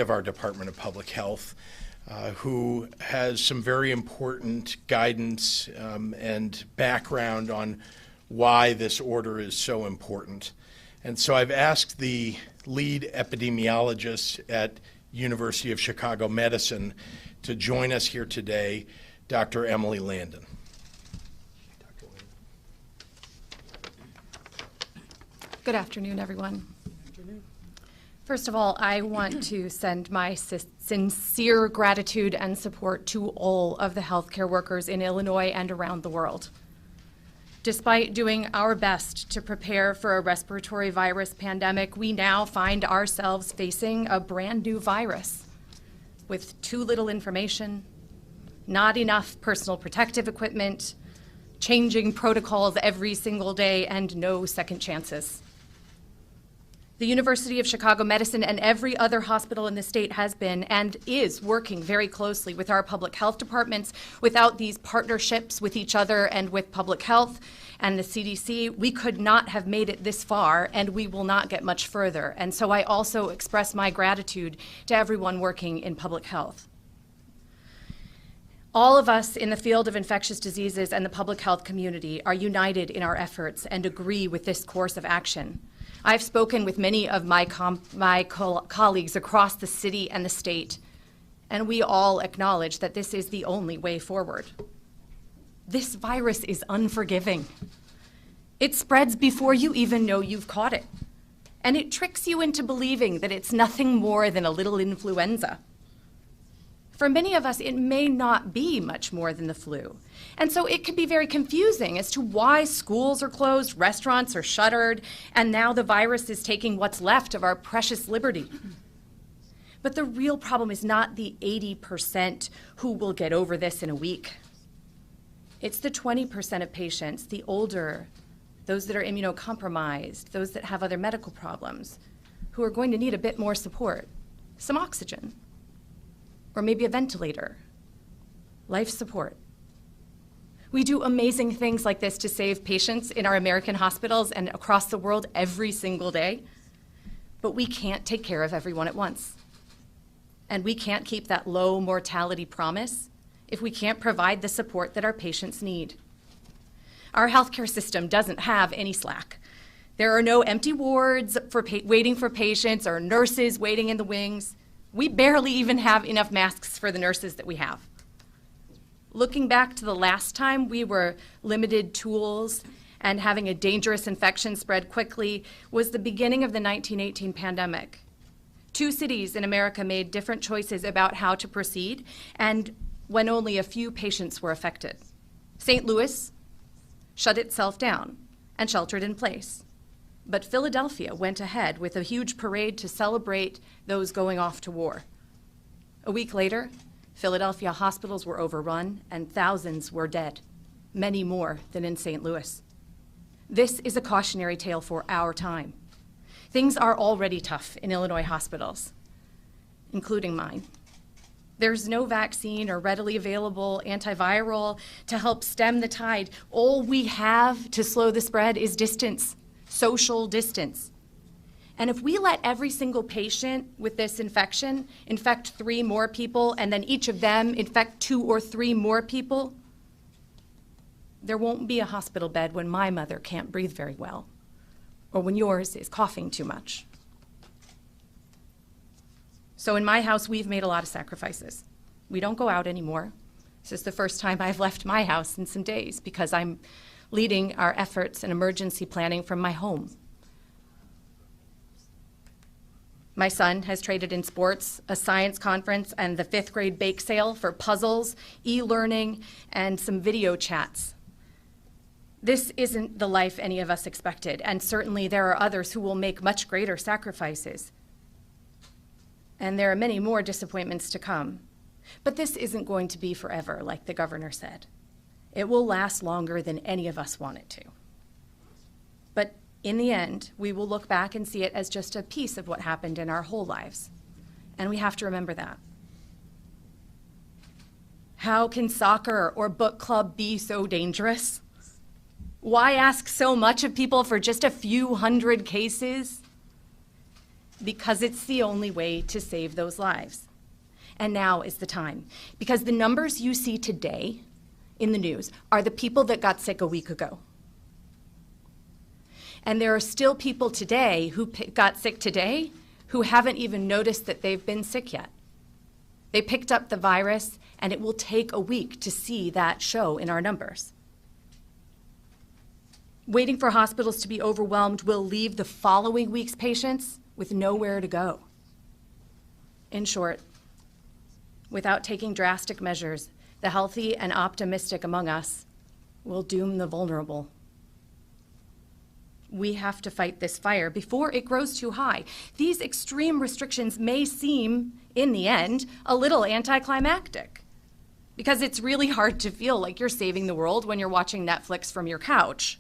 of our Department of Public Health, who has some very important guidance and background on why this order is so important. And so I've asked the lead epidemiologist at University of Chicago Medicine to join us here today, Dr. Emily Landon. Good afternoon, everyone. First of all, I want to send my sincere gratitude and support to all of the healthcare workers in Illinois and around the world. Despite doing our best to prepare for a respiratory virus pandemic, we now find ourselves facing a brand new virus with too little information, not enough personal protective equipment, changing protocols every single day, and no second chances. The University of Chicago Medicine and every other hospital in the state has been and is working very closely with our public health departments. Without these partnerships with each other and with public health and the CDC, we could not have made it this far, and we will not get much further. And so I also express my gratitude to everyone working in public health. All of us in the field of infectious diseases and the public health community are united in our efforts and agree with this course of action. I've spoken with many of my colleagues across the city and the state, and we all acknowledge that this is the only way forward. This virus is unforgiving. It spreads before you even know you've caught it, and it tricks you into believing that it's nothing more than a little influenza. For many of us, it may not be much more than the flu. And so it can be very confusing as to why schools are closed, restaurants are shuttered, and now the virus is taking what's left of our precious liberty. But the real problem is not the 80% who will get over this in a week. It's the 20% of patients, the older, those that are immunocompromised, those that have other medical problems, who are going to need a bit more support, some oxygen, or maybe a ventilator, life support. We do amazing things like this to save patients in our American hospitals and across the world every single day, but we can't take care of everyone at once. And we can't keep that low mortality promise if we can't provide the support that our patients need. Our healthcare system doesn't have any slack. There are no empty wards waiting for patients or nurses waiting in the wings. We barely even have enough masks for the nurses that we have. Looking back to the last time we were limited tools and having a dangerous infection spread quickly was the beginning of the 1918 pandemic. 2 cities in America made different choices about how to proceed, and when only a few patients were affected. St. Louis shut itself down and sheltered in place. But Philadelphia went ahead with a huge parade to celebrate those going off to war. A week later, Philadelphia hospitals were overrun and thousands were dead, many more than in St. Louis. This is a cautionary tale for our time. Things are already tough in Illinois hospitals, including mine. There's no vaccine or readily available antiviral to help stem the tide. All we have to slow the spread is distance. Social distance. And if we let every single patient with this infection infect 3 more people, and then each of them infect 2 or 3 more people, there won't be a hospital bed when my mother can't breathe very well, or when yours is coughing too much. So in my house, we've made a lot of sacrifices. We don't go out anymore. This is the first time I've left my house in some days because I'm leading our efforts and emergency planning from my home. My son has traded in sports, a science conference, and the 5th grade bake sale for puzzles, e-learning, and some video chats. This isn't the life any of us expected, and certainly there are others who will make much greater sacrifices. And there are many more disappointments to come. But this isn't going to be forever, like the governor said. It will last longer than any of us want it to. But in the end, we will look back and see it as just a piece of what happened in our whole lives. And we have to remember that. How can soccer or book club be so dangerous? Why ask so much of people for just a few hundred cases? because it's the only way to save those lives. And now is the time, because the numbers you see today in the news are the people that got sick a week ago. And there are still people today who got sick today who haven't even noticed that they've been sick yet. They picked up the virus, and it will take a week to see that show in our numbers. Waiting for hospitals to be overwhelmed will leave the following week's patients with nowhere to go. In short, without taking drastic measures, the healthy and optimistic among us will doom the vulnerable. We have to fight this fire before it grows too high. These extreme restrictions may seem, in the end, a little anticlimactic, because it's really hard to feel like you're saving the world when you're watching Netflix from your couch.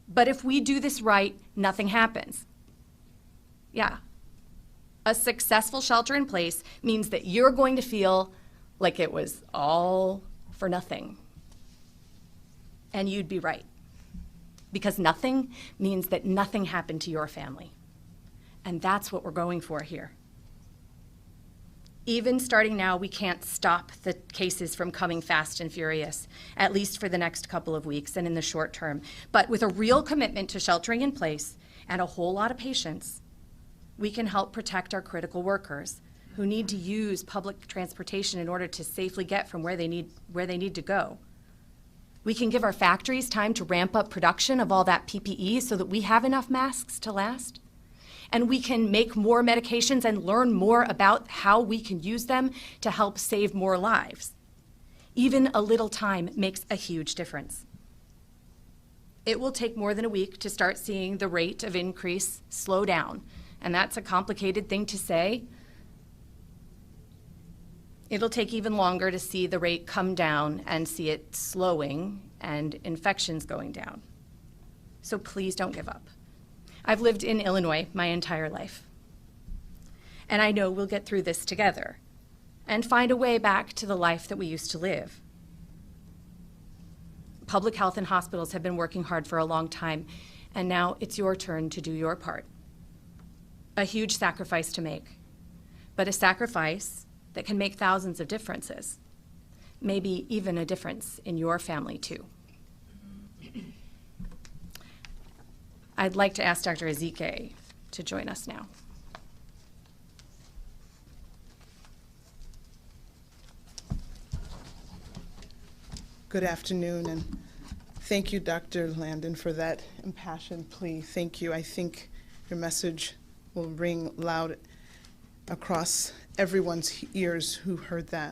But if we do this right, nothing happens. Yeah. A successful shelter in place means that you're going to feel like it was all for nothing. And you'd be right. Because nothing means that nothing happened to your family. And that's what we're going for here. Even starting now, we can't stop the cases from coming fast and furious, at least for the next couple of weeks and in the short term. But with a real commitment to sheltering in place and a whole lot of patience, we can help protect our critical workers who need to use public transportation in order to safely get from where they need to go. We can give our factories time to ramp up production of all that PPE so that we have enough masks to last. And we can make more medications and learn more about how we can use them to help save more lives. Even a little time makes a huge difference. It will take more than a week to start seeing the rate of increase slow down. And that's a complicated thing to say. It'll take even longer to see the rate come down and see it slowing and infections going down. So please don't give up. I've lived in Illinois my entire life. And I know we'll get through this together and find a way back to the life that we used to live. Public health and hospitals have been working hard for a long time, and now it's your turn to do your part. A huge sacrifice to make, but a sacrifice that can make thousands of differences, maybe even a difference in your family too. I'd like to ask Dr. Ezike to join us now. Good afternoon, and thank you, Dr. Landon, for that impassioned plea. Thank you. I think your message will ring loud across everyone's ears who heard that.